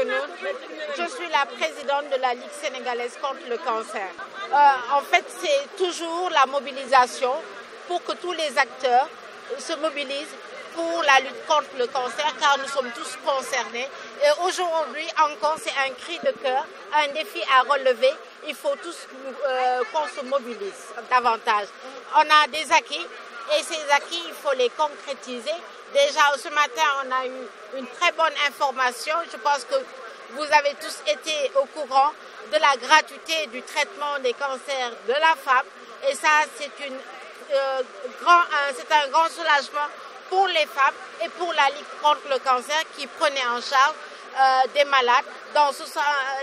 Nounoun. Je suis la présidente de la Ligue sénégalaise contre le cancer. En fait, c'est toujours la mobilisation pour que tous les acteurs se mobilisent pour la lutte contre le cancer, car nous sommes tous concernés. Et aujourd'hui encore, c'est un cri de cœur, un défi à relever. Il faut tous qu'on se mobilise davantage. On a des acquis et ces acquis, il faut les concrétiser. Déjà, ce matin, on a eu une très bonne information. Je pense que vous avez tous été au courant de la gratuité du traitement des cancers de la femme. Et ça, c'est un grand soulagement pour les femmes et pour la Ligue contre le cancer qui prenait en charge des malades.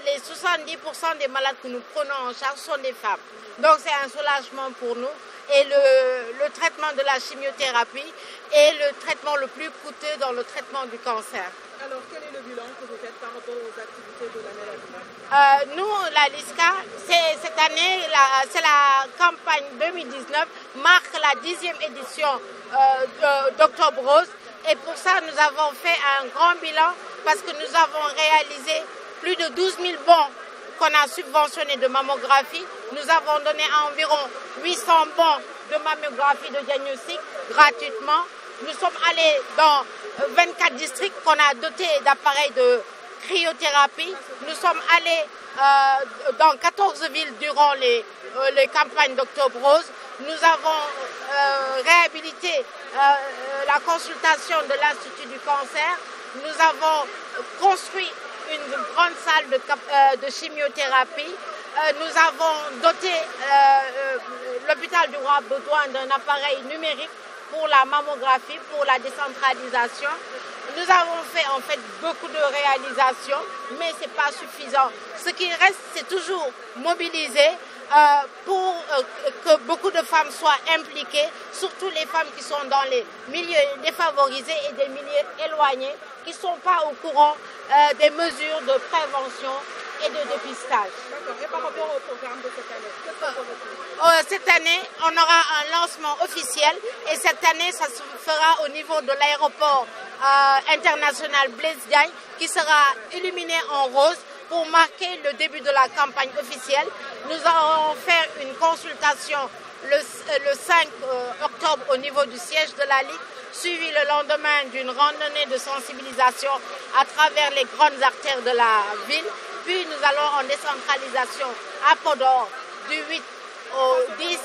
Les 70% des malades que nous prenons en charge sont des femmes. Donc c'est un soulagement pour nous. Et le traitement de la chimiothérapie est le traitement le plus coûteux dans le traitement du cancer. Alors quel est le bilan que vous faites par rapport aux activités de l'année? Nous, la LISCA, cette année, c'est la campagne 2019, marque la 10e édition d'Octobre Rose. Et pour ça, nous avons fait un grand bilan parce que nous avons réalisé plus de 12 000 bons qu'on a subventionnés de mammographie. Nous avons donné environ 800 bons de mammographie de diagnostic gratuitement. Nous sommes allés dans 24 districts qu'on a dotés d'appareils de cryothérapie. Nous sommes allés dans 14 villes durant les campagnes d'Octobre Rose. Nous avons réhabilité la consultation de l'Institut du cancer. Nous avons construit une grande salle de chimiothérapie. Nous avons doté l'hôpital du Roi Baudouin d'un appareil numérique pour la mammographie, pour la décentralisation. Nous avons fait en fait beaucoup de réalisations, mais ce n'est pas suffisant. Ce qui reste, c'est toujours mobiliser pour que beaucoup de femmes soient impliquées, surtout les femmes qui sont dans les milieux défavorisés et des milieux éloignés, qui ne sont pas au courant des mesures de prévention et de dépistage. D'accord. Et par rapport au programme de cette année, qu'est-ce qu'on peut cette année, on aura un lancement officiel et cette année, ça se fera au niveau de l'aéroport international Blaise Diagne qui sera illuminé en rose pour marquer le début de la campagne officielle. Nous allons faire une consultation le 5 octobre au niveau du siège de la Ligue, suivi le lendemain d'une randonnée de sensibilisation à travers les grandes artères de la ville. Puis nous allons en décentralisation à Podor du 8 au 10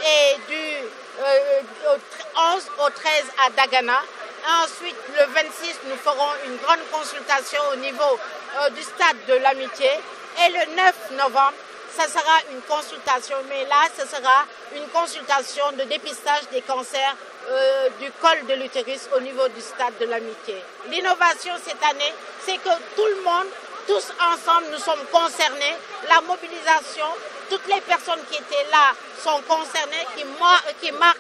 et du 11 au 13 à Dagana. Ensuite, le 26, nous ferons une grande consultation au niveau du stade de l'Amitié. Et le 9 novembre, ça sera une consultation, mais là, ce sera une consultation de dépistage des cancers du col de l'utérus au niveau du stade de l'Amitié. L'innovation cette année, c'est que tout le monde, tous ensemble, nous sommes concernés. La mobilisation, toutes les personnes qui étaient là sont concernées, qui marquent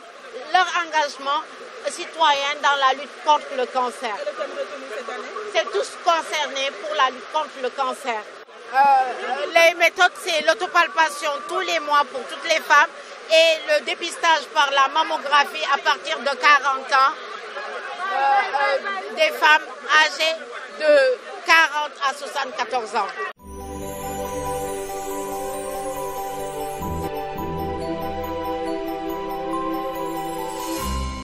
leur engagement citoyen dans la lutte contre le cancer. Et le thème retenu cette année? C'est tous concernés pour la lutte contre le cancer. Les méthodes, c'est l'autopalpation tous les mois pour toutes les femmes et le dépistage par la mammographie à partir de 40 ans des femmes âgées de 40 à 74 ans.